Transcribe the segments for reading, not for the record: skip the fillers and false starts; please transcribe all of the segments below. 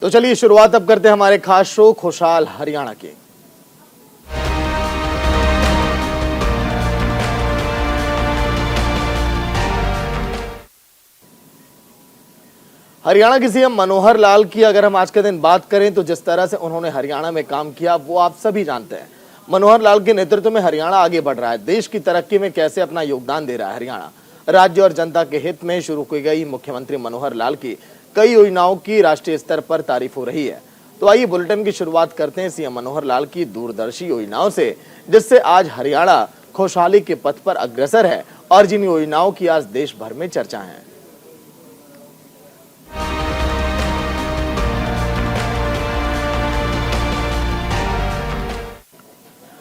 तो चलिए शुरुआत अब करते हैं हमारे खास शो खुशहाल हरियाणा की। हरियाणा के सीएम मनोहर लाल की अगर हम आज के दिन बात करें तो जिस तरह से उन्होंने हरियाणा में काम किया वो आप सभी जानते हैं। मनोहर लाल के नेतृत्व में हरियाणा आगे बढ़ रहा है। देश की तरक्की में कैसे अपना योगदान दे रहा है हरियाणा। राज्य और जनता के हित में शुरू की गई मुख्यमंत्री मनोहर लाल की कई योजनाओं की राष्ट्रीय स्तर पर तारीफ हो रही है। तो आइए बुलेटिन की शुरुआत करते हैं सीएम मनोहर लाल की दूरदर्शी योजनाओं से, जिससे आज हरियाणा खुशहाली के पथ पर अग्रसर है और जिन योजनाओं की आज देश भर में चर्चा है।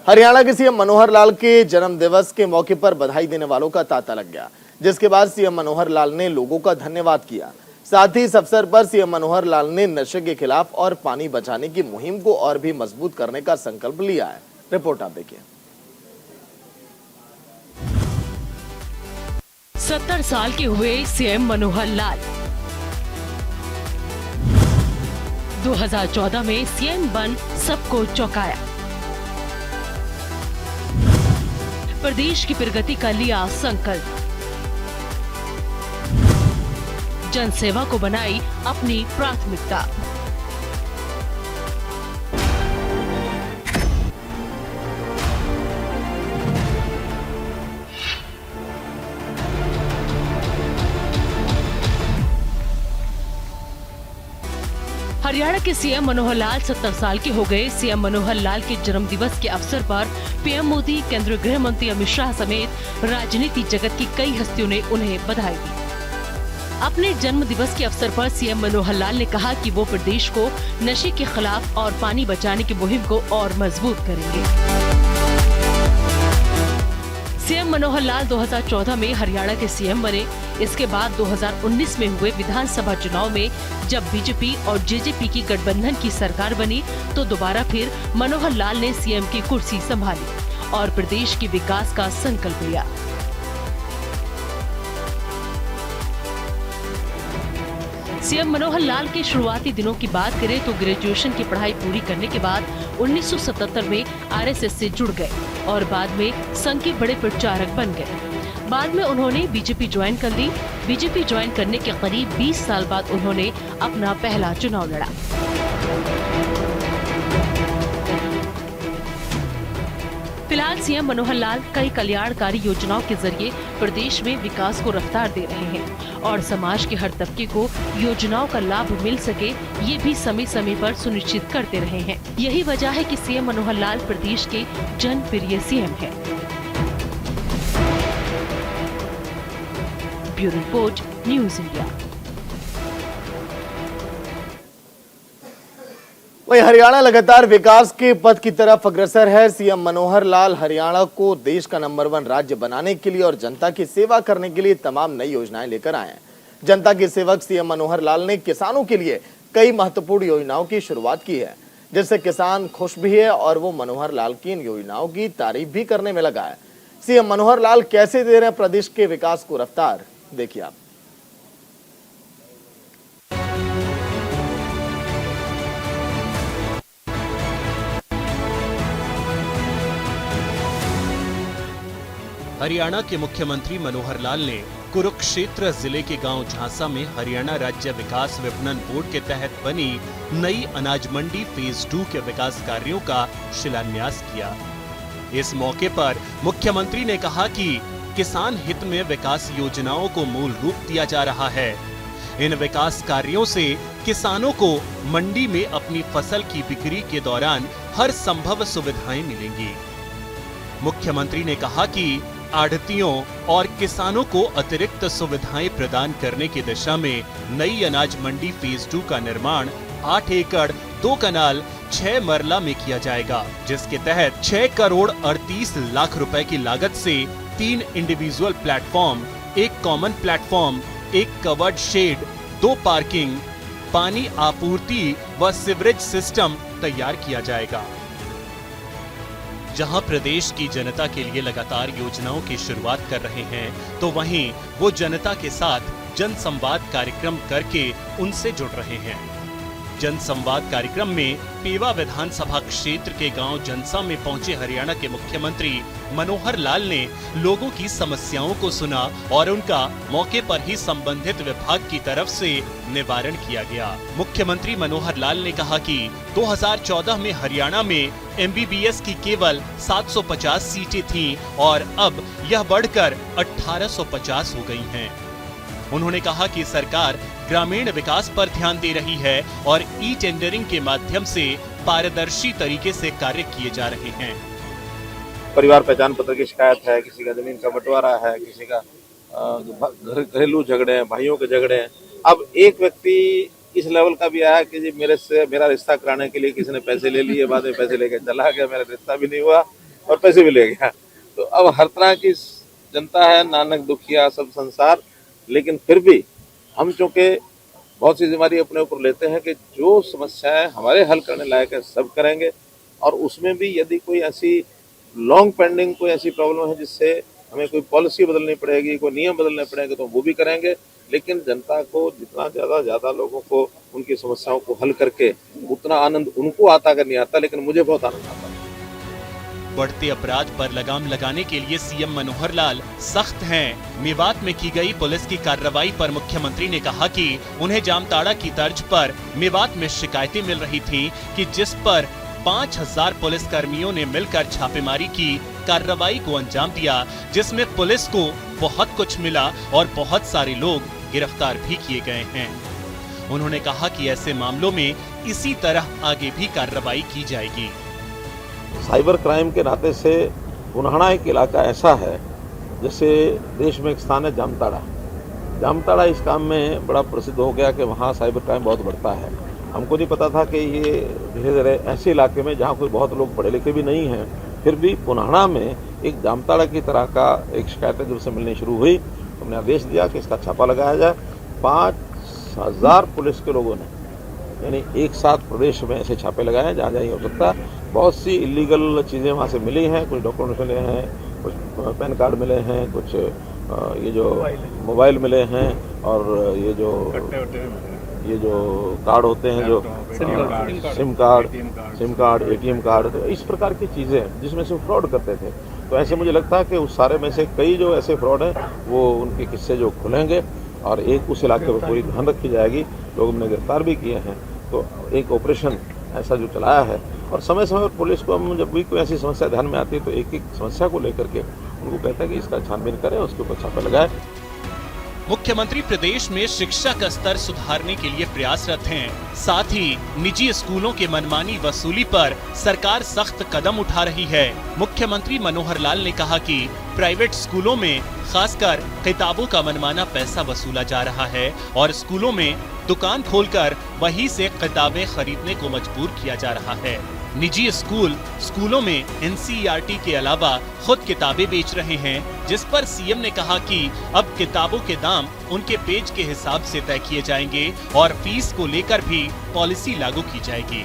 हरियाणा के सीएम मनोहर लाल के जन्म दिवस के मौके पर बधाई देने वालों का तांता लग गया, जिसके बाद सीएम मनोहर लाल ने लोगों का धन्यवाद किया। साथ ही इस अवसर पर सीएम मनोहर लाल ने नशे के खिलाफ और पानी बचाने की मुहिम को और भी मजबूत करने का संकल्प लिया है। रिपोर्ट आप देखिए। 70 साल के हुए सीएम मनोहर लाल 2014 में सीएम बन सबको चौंकाया। प्रदेश की प्रगति का लिया संकल्प, जनसेवा को बनाई अपनी प्राथमिकता। हरियाणा के सीएम मनोहर लाल 70 साल के हो गए। सीएम मनोहर लाल के जन्म दिवस के अवसर पर पीएम मोदी, केंद्रीय गृह मंत्री अमित शाह समेत राजनीति जगत की कई हस्तियों ने उन्हें बधाई दी। अपने जन्म दिवस के अवसर पर सीएम मनोहर लाल ने कहा कि वो प्रदेश को नशे के खिलाफ और पानी बचाने की मुहिम को और मजबूत करेंगे। सीएम मनोहर लाल 2014 में हरियाणा के सीएम बने। इसके बाद 2019 में हुए विधानसभा चुनाव में जब बीजेपी और जेजेपी की गठबंधन की सरकार बनी तो दोबारा फिर मनोहर लाल ने सीएम की कुर्सी संभाली और प्रदेश के विकास का संकल्प लिया। सीएम मनोहर लाल के शुरुआती दिनों की बात करें तो ग्रेजुएशन की पढ़ाई पूरी करने के बाद 1977 में आरएसएस से जुड़ गए और बाद में संघ के बड़े प्रचारक बन गए। बाद में उन्होंने बीजेपी ज्वाइन कर ली। बीजेपी ज्वाइन करने के करीब 20 साल बाद उन्होंने अपना पहला चुनाव लड़ा। फिलहाल सीएम मनोहर लाल कई कल्याणकारी योजनाओं के जरिए प्रदेश में विकास को रफ्तार दे रहे हैं और समाज के हर तबके को योजनाओं का लाभ मिल सके ये भी समय समय पर सुनिश्चित करते रहे हैं। यही वजह है कि सीएम मनोहर लाल प्रदेश के जनप्रिय सीएम हैं। Bureau report, news India. वहीं हरियाणा लगातार विकास के पथ की तरफ अग्रसर है। सीएम मनोहर लाल हरियाणा को देश का नंबर 1 राज्य बनाने के लिए और जनता की सेवा करने के लिए तमाम नई योजनाएं लेकर आए हैं। जनता के सेवक सीएम मनोहर लाल ने किसानों के लिए कई महत्वपूर्ण योजनाओं की शुरुआत की है, जिससे किसान खुश भी है और वो मनोहर लाल की इन योजनाओं की तारीफ भी करने में लगा है। सीएम मनोहर लाल कैसे दे रहे हैं प्रदेश के विकास को रफ्तार, देखिए आप। हरियाणा के मुख्यमंत्री मनोहर लाल ने कुरुक्षेत्र जिले के गांव झांसा में हरियाणा राज्य विकास विपणन बोर्ड के तहत बनी नई अनाज मंडी फेज 2 के विकास कार्यों का शिलान्यास किया। इस मौके पर मुख्यमंत्री ने कहा कि किसान हित में विकास योजनाओं को मूल रूप दिया जा रहा है। इन विकास कार्यों से किसानों को मंडी में अपनी फसल की बिक्री के दौरान हर संभव सुविधाएं मिलेंगी। मुख्यमंत्री ने कहा कि आढ़तियों और किसानों को अतिरिक्त सुविधाएं प्रदान करने की दिशा में नई अनाज मंडी फेज 2 का निर्माण 8 एकड़ 2 कनाल 6 मरला में किया जाएगा, जिसके तहत 6 करोड़ 38 लाख रुपए की लागत से 3 individual platform, 1 common platform, 1 covered shed, 2 parking, पानी आपूर्ति व सीवरेज सिस्टम तैयार किया जाएगा। जहां प्रदेश की जनता के लिए लगातार योजनाओं की शुरुआत कर रहे हैं, तो वहीं वो जनता के साथ जन संवाद कार्यक्रम करके उनसे जुड़ रहे हैं। जनसंवाद कार्यक्रम में पेवा विधानसभा क्षेत्र के गांव जनसा में पहुंचे हरियाणा के मुख्यमंत्री मनोहर लाल ने लोगों की समस्याओं को सुना और उनका मौके पर ही संबंधित विभाग की तरफ से निवारण किया गया। मुख्यमंत्री मनोहर लाल ने कहा कि 2014 में हरियाणा में MBBS की केवल 750 सीटें थीं और अब यह बढ़कर 1850 हो गई हैं। उन्होंने कहा कि सरकार ग्रामीण विकास पर ध्यान दे रही है और टेंडरिंग के माध्यम से पारदर्शी तरीके से कार्य किए जा रहे हैं। परिवार पहचान पत्र की शिकायत है, किसी का जमीन का बंटवारा है, किसी का घरेलू झगड़े हैं, भाइयों के झगड़े हैं। अब एक व्यक्ति इस लेवल का भी आया कि जी मेरा रिश्ता कराने के लिए किसी ने पैसे ले लिए, बाद में पैसे लेके चला गया, मेरा रिश्ता भी नहीं हुआ और पैसे भी ले गया। तो अब हर तरह की जनता है, नानक दुखिया सब संसार। लेकिन फिर भी हम चूंकि बहुत सी जिम्मेदारी अपने ऊपर लेते हैं कि जो समस्याएं हमारे हल करने लायक है सब करेंगे, और उसमें भी यदि कोई ऐसी लॉन्ग पेंडिंग कोई ऐसी प्रॉब्लम है जिससे हमें कोई पॉलिसी बदलनी पड़ेगी, कोई नियम बदलने पड़ेंगे, तो वो भी करेंगे। लेकिन जनता को जितना ज्यादा लोगों को उनकी समस्याओं को हल करके उतना आनंद उनको आता अगर नहीं आता, लेकिन मुझे बहुत आनंद आता है। बढ़ते अपराध पर लगाम लगाने के लिए सीएम मनोहर लाल सख्त हैं। मेवात में की गई पुलिस की कार्रवाई पर मुख्यमंत्री ने कहा कि उन्हें जामताड़ा की तर्ज पर मेवात में शिकायतें मिल रही थीं कि जिस पर 5000 पुलिस कर्मियों ने मिलकर छापेमारी की, कार्रवाई को अंजाम दिया, जिसमें पुलिस को बहुत कुछ मिला और बहुत सारे लोग गिरफ्तार भी किए गए हैं। उन्होंने कहा कि ऐसे मामलों में इसी तरह आगे भी कार्रवाई की जाएगी। साइबर क्राइम के नाते से पुन्हाड़ा एक इलाका ऐसा है जैसे देश में एक स्थान है जामताड़ा। जामताड़ा इस काम में बड़ा प्रसिद्ध हो गया कि वहाँ साइबर क्राइम बहुत बढ़ता है। हमको नहीं पता था कि ये धीरे धीरे ऐसे इलाके में जहाँ कोई बहुत लोग पढ़े लिखे भी नहीं हैं, फिर भी पुन्हाड़ा में एक जामताड़ा की तरह का एक शिकायतें जब से मिलनी शुरू हुई, हमने आदेश दिया कि इसका छापा लगाया जाए। 5000 पुलिस के लोगों ने यानी एक साथ प्रदेश में ऐसे छापे लगाए जहाँ जहाँ हो सकता। बहुत सी इलीगल चीज़ें वहाँ से मिली हैं, कुछ डॉक्यूमेंट्स मिले हैं, कुछ पैन कार्ड मिले हैं, कुछ ये जो मोबाइल मिले हैं, और ये जो कार्ड होते हैं जो सिम कार्ड ATM कार्ड, तो इस प्रकार की चीज़ें जिसमें से फ्रॉड करते थे। तो ऐसे मुझे लगता है कि उस सारे में से कई जो ऐसे फ्रॉड हैं वो उनके किस्से जो खुलेंगे और एक उस इलाके पर पूरी ध्यान रखी जाएगी। लोग हमने गिरफ्तार भी किए हैं। तो एक ऑपरेशन ऐसा जो चलाया है, और समय समय पर पुलिस को हम जब भी कोई ऐसी समस्या ध्यान में आती है तो एक एक समस्या को लेकर के उनको कहते हैं कि इसका छानबीन करें, उसके ऊपर छापा लगाए। मुख्यमंत्री प्रदेश में शिक्षा का स्तर सुधारने के लिए प्रयासरत हैं। साथ ही निजी स्कूलों के मनमानी वसूली पर सरकार सख्त कदम उठा रही है। मुख्यमंत्री मनोहर लाल ने कहा कि प्राइवेट स्कूलों में खासकर किताबों का मनमाना पैसा वसूला जा रहा है और स्कूलों में दुकान खोलकर वहीं से किताबें खरीदने को मजबूर किया जा रहा है। निजी स्कूलों में NCERT के अलावा खुद किताबें बेच रहे हैं, जिस पर सीएम ने कहा कि अब किताबों के दाम उनके पेज के हिसाब से तय किए जाएंगे और फीस को लेकर भी पॉलिसी लागू की जाएगी।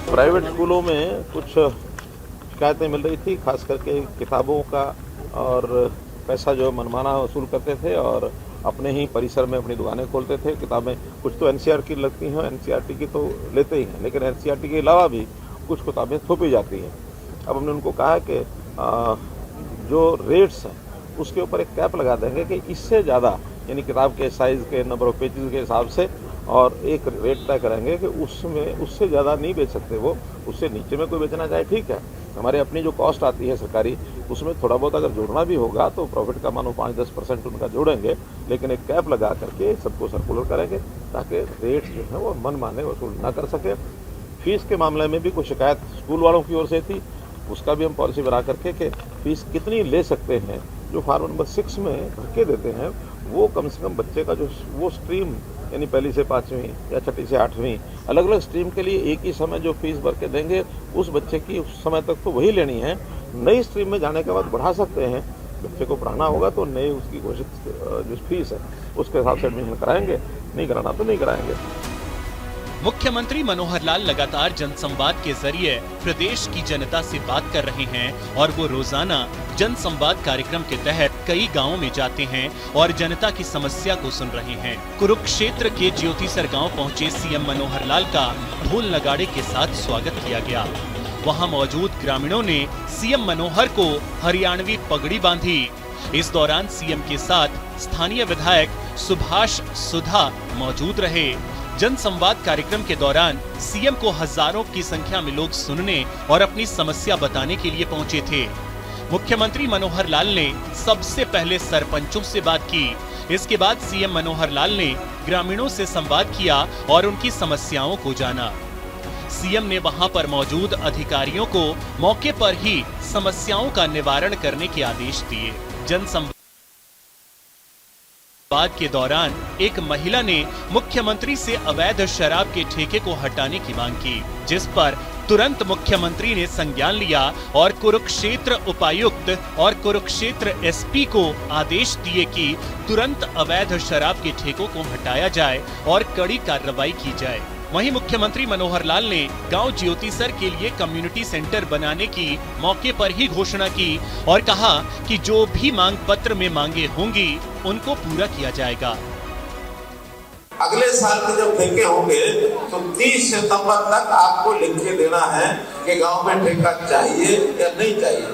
प्राइवेट स्कूलों में कुछ शिकायतें मिल रही थी, खास करके किताबों का, और पैसा जो मनमाना वसूल करते थे और अपने ही परिसर में अपनी दुकानें खोलते थे। किताबें कुछ तो NCERT की लगती हैं, NCERT की तो लेते ही हैं, लेकिन NCERT के अलावा भी कुछ किताबें थोपी जाती हैं। अब हमने उनको कहा कि जो रेट्स हैं उसके ऊपर एक कैप लगा देंगे कि इससे ज़्यादा, यानी किताब के साइज़ के नंबर ऑफ पेजेस के हिसाब से, और एक रेट तय करेंगे कि उससे ज़्यादा नहीं बेच सकते वो। उससे नीचे में कोई बेचना चाहे ठीक है, हमारे अपनी जो कॉस्ट आती है सरकारी, उसमें थोड़ा बहुत अगर जोड़ना भी होगा तो प्रॉफिट का मानो 5-10% उनका जोड़ेंगे, लेकिन एक कैप लगा करके सबको सर्कुलर करेंगे ताकि रेट जो है वो मन माने वसूल ना कर सके। फीस के मामले में भी कुछ शिकायत स्कूल वालों की ओर से थी, उसका भी हम पॉलिसी बना करके कि फीस कितनी ले सकते हैं। जो फॉर्म नंबर 6 में भर के देते हैं वो कम से कम बच्चे का जो वो स्ट्रीम, यानी पहली से 5वीं या छठी से 8वीं, अलग अलग स्ट्रीम के लिए एक ही समय जो फीस भर के देंगे उस बच्चे की उस समय तक तो वही लेनी है। नई स्ट्रीम में जाने के बाद बढ़ा सकते हैं, बच्चे को पढ़ाना होगा तो नई उसकी घोषित जो फीस है उसके हिसाब से एडमिशन कराएंगे, नहीं कराना तो नहीं कराएंगे। मुख्यमंत्री मनोहर लाल लगातार जनसंवाद के जरिए प्रदेश की जनता से बात कर रहे हैं और वो रोजाना जनसंवाद कार्यक्रम के तहत कई गांवों में जाते हैं और जनता की समस्या को सुन रहे हैं। कुरुक्षेत्र के ज्योतिसर गांव पहुंचे सीएम मनोहर लाल का ढोल नगाड़े के साथ स्वागत किया गया। वहां मौजूद ग्रामीणों ने सीएम मनोहर को हरियाणवी पगड़ी बांधी। इस दौरान सीएम के साथ स्थानीय विधायक सुभाष सुधा मौजूद रहे। जनसंवाद कार्यक्रम के दौरान सीएम को हजारों की संख्या में लोग सुनने और अपनी समस्या बताने के लिए पहुंचे थे। मुख्यमंत्री मनोहर लाल ने सबसे पहले सरपंचों से बात की। इसके बाद सीएम मनोहर लाल ने ग्रामीणों से संवाद किया और उनकी समस्याओं को जाना। सीएम ने वहां पर मौजूद अधिकारियों को मौके पर ही समस्याओं का निवारण करने के आदेश दिए। जनसंवाद के दौरान एक महिला ने मुख्यमंत्री से अवैध शराब के ठेके को हटाने की मांग की, जिस पर तुरंत मुख्यमंत्री ने संज्ञान लिया और कुरुक्षेत्र उपायुक्त और कुरुक्षेत्र एसपी को आदेश दिए कि तुरंत अवैध शराब के ठेकों को हटाया जाए और कड़ी कार्रवाई की जाए। वहीं मुख्यमंत्री मनोहर लाल ने गांव ज्योतिसर के लिए कम्युनिटी सेंटर बनाने की मौके पर ही घोषणा की और कहा कि जो भी मांग पत्र में मांगे होंगी उनको पूरा किया जाएगा। अगले साल के जब ठेके होंगे तो 30 सितंबर तक आपको लिख के देना है कि गांव में ठेका चाहिए या नहीं चाहिए,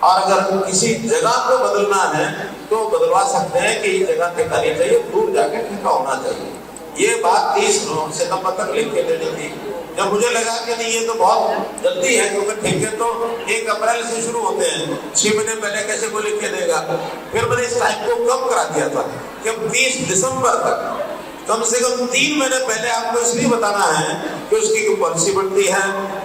और अगर किसी जगह को बदलना है तो बदलवा सकते हैं कि ये जगह ठेका नहीं चाहिए, दूर जाके ठेका होना चाहिए। ये बात 30 सितंबर तक लिख के देनी थी। जब मुझे लगा कि नहीं ये तो बहुत जल्दी है, क्योंकि ठेके तो 1 अप्रैल से शुरू होते हैं, 6 महीने पहले कैसे कोई लिख के देगा। फिर मैंने इस टाइम को कम करा दिया था कि अब 30 दिसंबर तक कम से कम 3 महीने पहले आपको इसलिए बताना है कि उसकी पॉलिसी बनती है,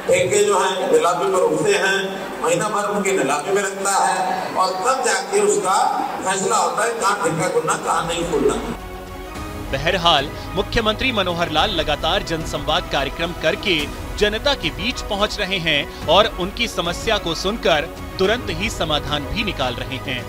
ठेके जो है नीलामी पर उठते हैं, महीना भर उनकी नीलामी में लगता है और तब जाके उसका फैसला होता है कहाँ ठेका खुलना कहाँ नहीं खुलना। बहरहाल मुख्यमंत्री मनोहर लाल लगातार जनसंवाद कार्यक्रम करके जनता के बीच पहुंच रहे हैं और उनकी समस्या को सुनकर तुरंत ही समाधान भी निकाल रहे हैं।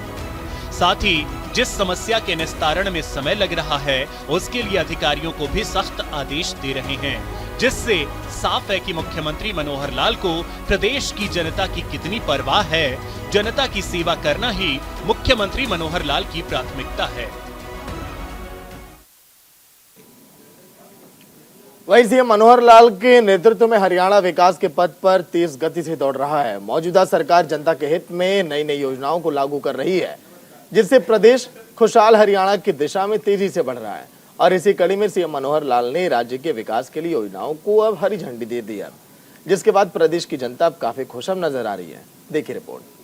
साथ ही जिस समस्या के निस्तारण में समय लग रहा है उसके लिए अधिकारियों को भी सख्त आदेश दे रहे हैं, जिससे साफ है कि मुख्यमंत्री मनोहर लाल को प्रदेश की जनता की कितनी परवाह है। जनता की सेवा करना ही मुख्यमंत्री मनोहर लाल की प्राथमिकता है। वहीं सीएम मनोहर लाल के नेतृत्व में हरियाणा विकास के पथ पर तेज गति से दौड़ रहा है। मौजूदा सरकार जनता के हित में नई नई योजनाओं को लागू कर रही है, जिससे प्रदेश खुशहाल हरियाणा की दिशा में तेजी से बढ़ रहा है। और इसी कड़ी में सीएम मनोहर लाल ने राज्य के विकास के लिए योजनाओं को अब हरी झंडी दे दी है, जिसके बाद प्रदेश की जनता अब काफी खुश नजर आ रही है। देखिए रिपोर्ट।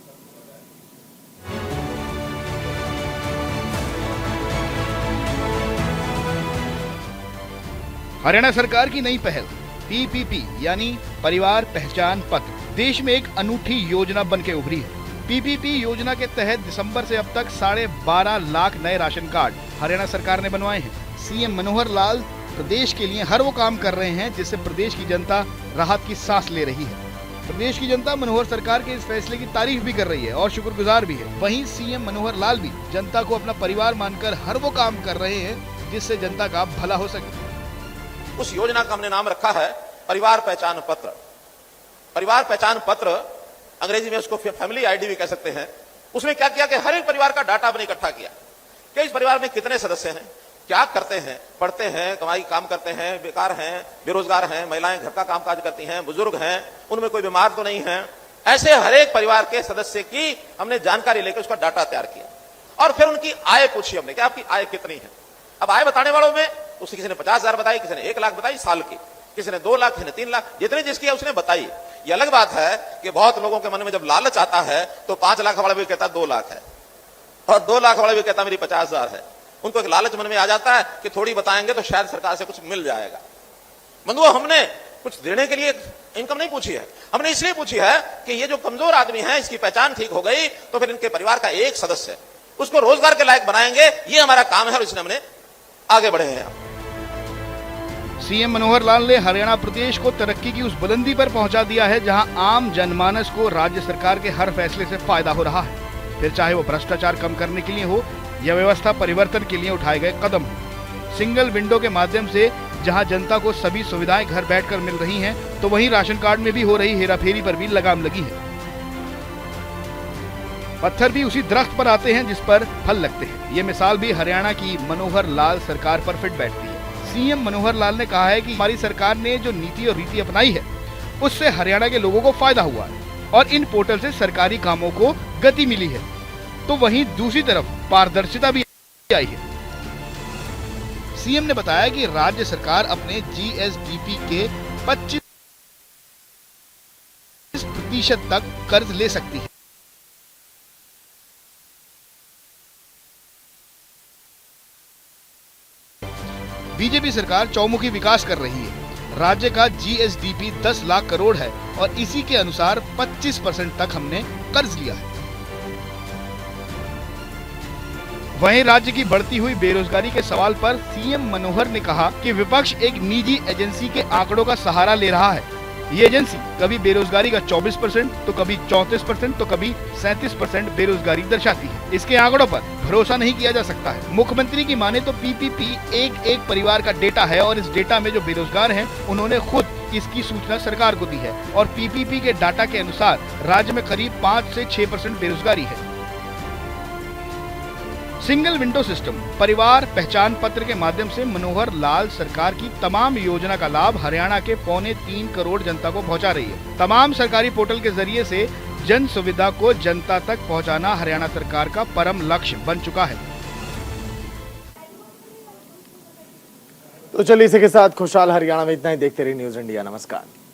हरियाणा सरकार की नई पहल पीपीपी यानी परिवार पहचान पत्र देश में एक अनूठी योजना बनके उभरी है। पीपीपी योजना के तहत दिसंबर से अब तक 12.5 लाख नए राशन कार्ड हरियाणा सरकार ने बनवाए हैं। सीएम मनोहर लाल प्रदेश के लिए हर वो काम कर रहे हैं जिससे प्रदेश की जनता राहत की सांस ले रही है। प्रदेश की जनता मनोहर सरकार के इस फैसले की तारीफ भी कर रही है और शुक्रगुजार भी है। वहीं सीएम मनोहर लाल भी जनता को अपना परिवार मानकर हर वो काम कर रहे हैं जिससे जनता का भला हो सके। उस योजना का हमने नाम रखा है परिवार पहचान पत्र। परिवार पहचान पत्र अंग्रेजी में उसको फैमिली आईडी भी कह सकते हैं। उसमें क्या किया कि हर एक परिवार का डाटा हमने इकट्ठा किया कि इस परिवार में कितने सदस्य हैं, क्या करते हैं, पढ़ते हैं, कमाई काम करते हैं, बेकार हैं, बेरोजगार हैं, महिलाएं घर का कामकाज करती हैं, बुजुर्ग हैं, उनमें कोई बीमार तो नहीं है। ऐसे हर एक परिवार के सदस्य की हमने जानकारी लेकर उसका डाटा तैयार किया और फिर उनकी आय पूछी हमने कि आपकी आय कितनी है। अब आय बताने वालों में उसने किसी ने 50,000 बताई, किसी ने 1 लाख बताई साल की, किसी ने 2 लाख, किसी ने 3 लाख, जितनी जिसकी है उसने बताई। ये अलग बात है कि बहुत लोगों के मन में जब लालच आता है तो 5 लाख वाला भी कहता 2 लाख है और 2 लाख वाला भी कहता मेरी 50,000 है। उनको एक लालच मन में आ जाता है कि थोड़ी बताएंगे तो शायद सरकार से कुछ मिल जाएगा। बंधुओं, हमने कुछ देने के लिए इनकम नहीं पूछी है, हमने इसलिए पूछी है कि ये जो कमजोर आदमी है इसकी पहचान ठीक हो गई तो फिर इनके परिवार का एक सदस्य उसको रोजगार के लायक बनाएंगे, ये हमारा काम है और इसलिए हमने आगे बढ़े हैं। सीएम मनोहर लाल ने हरियाणा प्रदेश को तरक्की की उस बुलंदी पर पहुंचा दिया है जहां आम जनमानस को राज्य सरकार के हर फैसले से फायदा हो रहा है, फिर चाहे वो भ्रष्टाचार कम करने के लिए हो या व्यवस्था परिवर्तन के लिए उठाए गए कदम हो। सिंगल विंडो के माध्यम से जहां जनता को सभी सुविधाएं घर बैठकर मिल रही हैं, तो वहीं राशन कार्ड में भी हो रही हेराफेरी पर भी लगाम लगी है। पत्थर भी उसी दरख्त पर आते हैं जिस पर फल लगते हैं। ये मिसाल भी हरियाणा की मनोहर लाल सरकार पर फिट बैठती है। सीएम मनोहर लाल ने कहा है कि हमारी सरकार ने जो नीति और रीति अपनाई है, उससे हरियाणा के लोगों को फायदा हुआ है और इन पोर्टल से सरकारी कामों को गति मिली है। तो वहीं दूसरी तरफ पारदर्शिता भी आई है। सीएम ने बताया कि राज्य सरकार अपने जीएसडीपी के 25% तक कर्ज ले सकती है। बीजेपी सरकार चौमुखी विकास कर रही है। राज्य का जीएसडीपी 10 लाख करोड़ है और इसी के अनुसार 25% तक हमने कर्ज लिया है। वहीं राज्य की बढ़ती हुई बेरोजगारी के सवाल पर सीएम मनोहर ने कहा कि विपक्ष एक निजी एजेंसी के आंकड़ों का सहारा ले रहा है। ये एजेंसी कभी बेरोजगारी का 24%, तो कभी 34%, तो कभी 37% बेरोजगारी दर्शाती है। इसके आंकड़ों पर भरोसा नहीं किया जा सकता है। मुख्यमंत्री की माने तो पीपीपी एक परिवार का डेटा है और इस डेटा में जो बेरोजगार हैं, उन्होंने खुद इसकी सूचना सरकार को दी है और पीपीपी के डाटा के अनुसार राज्य में करीब 5 से 6% बेरोजगारी है। सिंगल विंडो सिस्टम परिवार पहचान पत्र के माध्यम से मनोहर लाल सरकार की तमाम योजना का लाभ हरियाणा के 3.25 करोड़ जनता को पहुंचा रही है। तमाम सरकारी पोर्टल के जरिए से जन सुविधा को जनता तक पहुंचाना हरियाणा सरकार का परम लक्ष्य बन चुका है। तो चलिए इसी के साथ खुशहाल हरियाणा में इतना ही। देखते रहिए न्यूज़ इंडिया। नमस्कार।